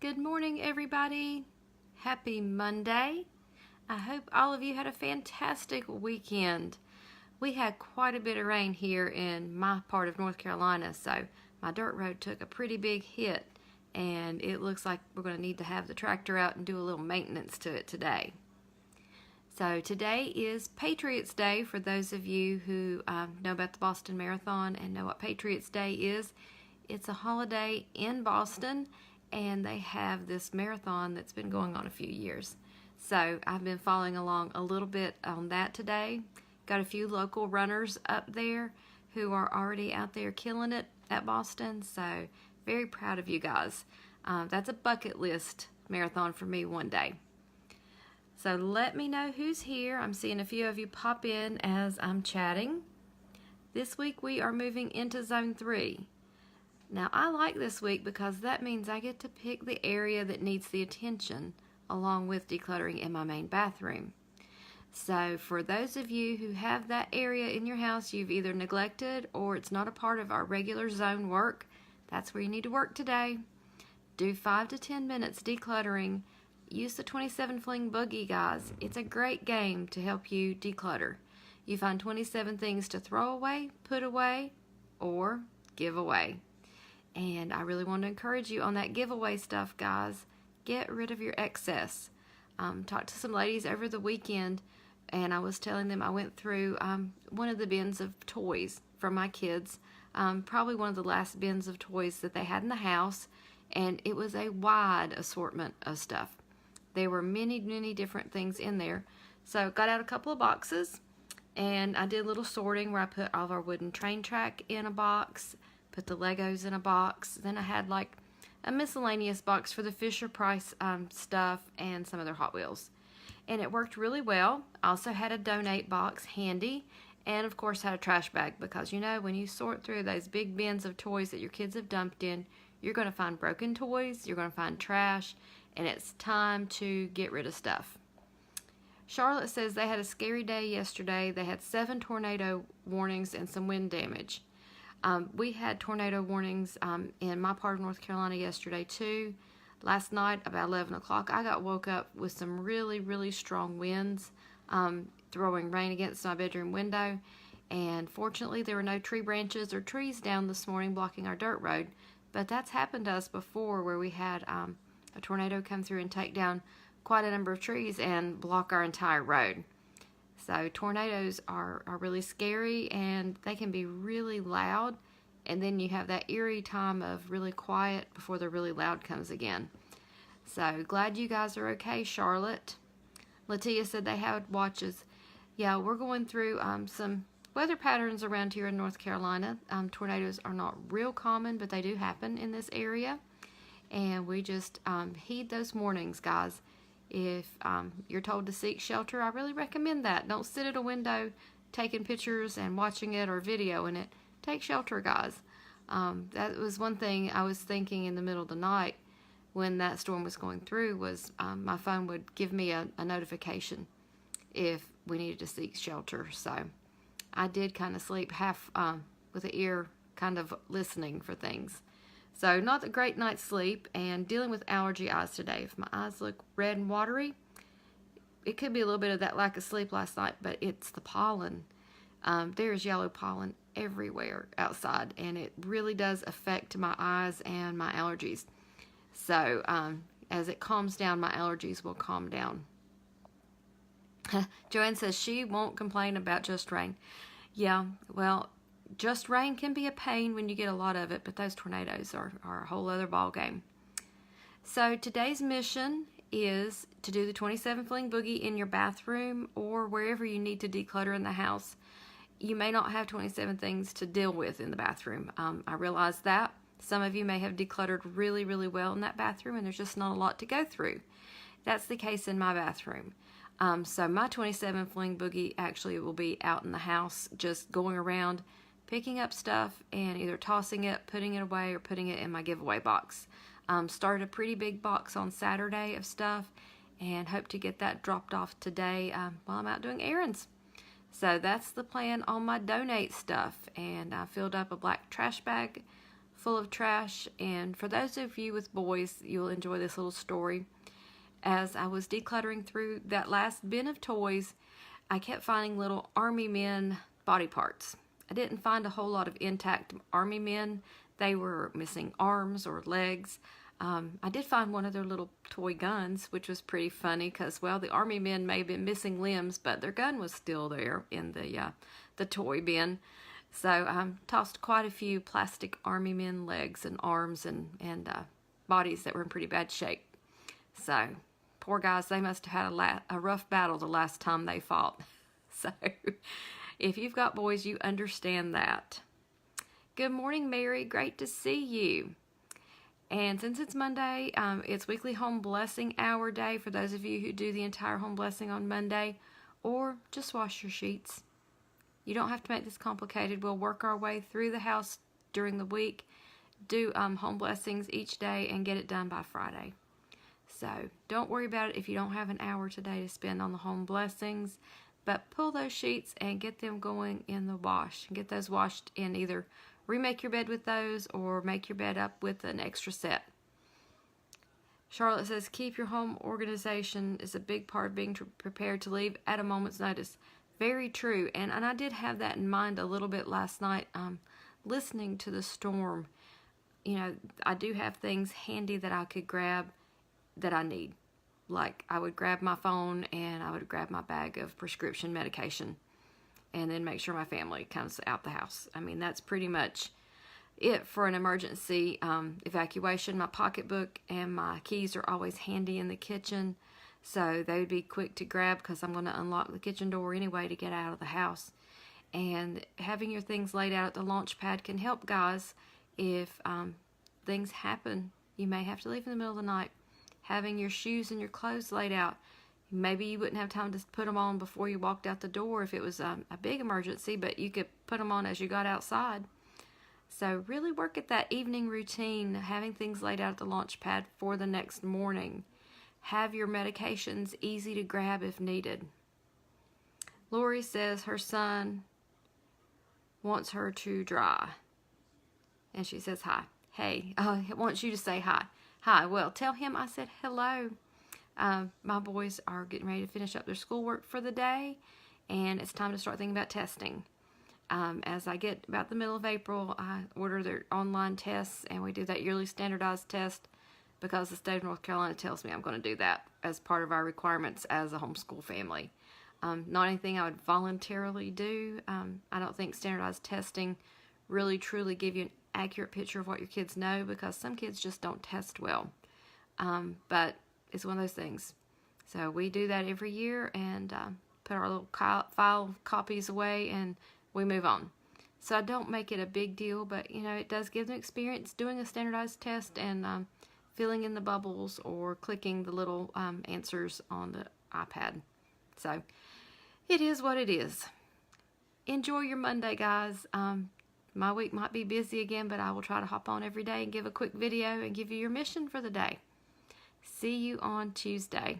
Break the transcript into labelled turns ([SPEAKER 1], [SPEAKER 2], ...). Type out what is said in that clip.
[SPEAKER 1] Good morning, everybody. Happy Monday. I hope all of you had a fantastic weekend. We had quite a bit of rain here in my part of North Carolina, so my dirt road took a pretty big hit, and it looks like we're going to need to have the tractor out and do a little maintenance to it today. So today is Patriots Day for those of you who know about the Boston Marathon and know what Patriots Day is. It's a holiday in Boston, and they have this marathon that's been going on a few years. So I've been following along a little bit on that today. Got a few local runners up there who are already out there killing it at Boston, so very proud of you guys. That's a bucket list marathon for me one day. So let me know who's here. I'm seeing a few of you pop in as I'm chatting. This week we are moving into Zone 3. Now I like this week because that means I get to pick the area that needs the attention along with decluttering in my main bathroom. So for those of you who have that area in your house you've either neglected or it's not a part of our regular zone work, that's where you need to work today. Do 5 to 10 minutes decluttering. Use the 27 Fling Boogie, guys. It's a great game to help you declutter. You find 27 things to throw away, put away, or give away. And I really want to encourage you on that giveaway stuff, guys. Get rid of your excess. Talked to some ladies over the weekend, and I was telling them I went through one of the bins of toys from my kids, probably one of the last bins of toys that they had in the house, and it was a wide assortment of stuff. There were many, many different things in there. So got out a couple of boxes, and I did a little sorting where I put all of our wooden train track in a box, put the Legos in a box. Then I had like a miscellaneous box for the Fisher-Price stuff and some of their Hot Wheels. And it worked really well. I also had a donate box handy, and of course had a trash bag, because you know when you sort through those big bins of toys that your kids have dumped in, you're going to find broken toys, you're going to find trash, and it's time to get rid of stuff. Charlotte says they had a scary day yesterday. They had 7 tornado warnings and some wind damage. We had tornado warnings in my part of North Carolina yesterday too. Last night about 11 o'clock I got woke up with some really, really strong winds throwing rain against my bedroom window, and fortunately there were no tree branches or trees down this morning blocking our dirt road, but that's happened to us before where we had a tornado come through and take down quite a number of trees and block our entire road. So tornadoes are really scary, and they can be really loud, and then you have that eerie time of really quiet before the really loud comes again. So glad you guys are okay, Charlotte. Latia said they had watches. Yeah, we're going through some weather patterns around here in North Carolina. Tornadoes are not real common, but they do happen in this area, and we just heed those warnings, guys. If you're told to seek shelter, I really recommend that. Don't sit at a window taking pictures and watching it or videoing it. Take shelter, guys. That was one thing I was thinking in the middle of the night when that storm was going through, was my phone would give me a notification if we needed to seek shelter. So I did kind of sleep half with the ear kind of listening for things. So not a great night's sleep, and dealing with allergy eyes today. If my eyes look red and watery, it could be a little bit of that lack of sleep last night, but it's the pollen. There's yellow pollen everywhere outside, and it really does affect my eyes and my allergies. So as it calms down, my allergies will calm down. Joanne says she won't complain about just rain. Yeah, well, just rain can be a pain when you get a lot of it, but those tornadoes are a whole other ball game. So today's mission is to do the 27 Fling Boogie in your bathroom or wherever you need to declutter in the house. You may not have 27 things to deal with in the bathroom. I realize that. Some of you may have decluttered really, really well in that bathroom, and there's just not a lot to go through. That's the case in my bathroom. So my 27 Fling Boogie actually will be out in the house, just going around picking up stuff and either tossing it, putting it away, or putting it in my giveaway box. Started a pretty big box on Saturday of stuff, and hope to get that dropped off today while I'm out doing errands. So that's the plan on my donate stuff, and I filled up a black trash bag full of trash. And for those of you with boys, you'll enjoy this little story. As I was decluttering through that last bin of toys, I kept finding little army men body parts. I didn't find a whole lot of intact army men. They were missing arms or legs. I did find one of their little toy guns, which was pretty funny because, well, the army men may have been missing limbs, but their gun was still there in the toy bin. So I tossed quite a few plastic army men legs and arms and bodies that were in pretty bad shape. So poor guys, they must have had a rough battle the last time they fought. So if you've got boys, you understand that. Good morning, Mary. Great to see you. And since it's Monday, it's weekly home blessing hour day for those of you who do the entire home blessing on Monday, or just wash your sheets. You don't have to make this complicated. We'll work our way through the house during the week, do home blessings each day, and get it done by Friday. So don't worry about it if you don't have an hour today to spend on the home blessings, but pull those sheets and get them going in the wash. Get those washed in either remake your bed with those or make your bed up with an extra set. Charlotte says, keep your home organization is a big part of being prepared to leave at a moment's notice. Very true. And I did have that in mind a little bit last night, listening to the storm. You know, I do have things handy that I could grab that I need. Like I would grab my phone and I would grab my bag of prescription medication and then make sure my family comes out the house. I mean, that's pretty much it for an emergency evacuation. My pocketbook and my keys are always handy in the kitchen, so they would be quick to grab because I'm going to unlock the kitchen door anyway to get out of the house. And having your things laid out at the launch pad can help, guys. If things happen, you may have to leave in the middle of the night. Having your shoes and your clothes laid out, maybe you wouldn't have time to put them on before you walked out the door if it was a big emergency, but you could put them on as you got outside. So really work at that evening routine, having things laid out at the launch pad for the next morning. Have your medications easy to grab if needed. Lori says her son wants her to dry. And she says hi. Hey, he wants you to say hi. Hi, well, tell him I said hello. My boys are getting ready to finish up their schoolwork for the day, and it's time to start thinking about testing. As I get about the middle of April, I order their online tests, and we do that yearly standardized test because the state of North Carolina tells me I'm going to do that as part of our requirements as a homeschool family. Not anything I would voluntarily do. I don't think standardized testing really truly give you an accurate picture of what your kids know because some kids just don't test well. But it's one of those things. So we do that every year and put our little file copies away and we move on. So I don't make it a big deal, but you know, it does give them experience doing a standardized test and filling in the bubbles or clicking the little answers on the iPad. So it is what it is. Enjoy your Monday, guys. My week might be busy again, but I will try to hop on every day and give a quick video and give you your mission for the day. See you on Tuesday.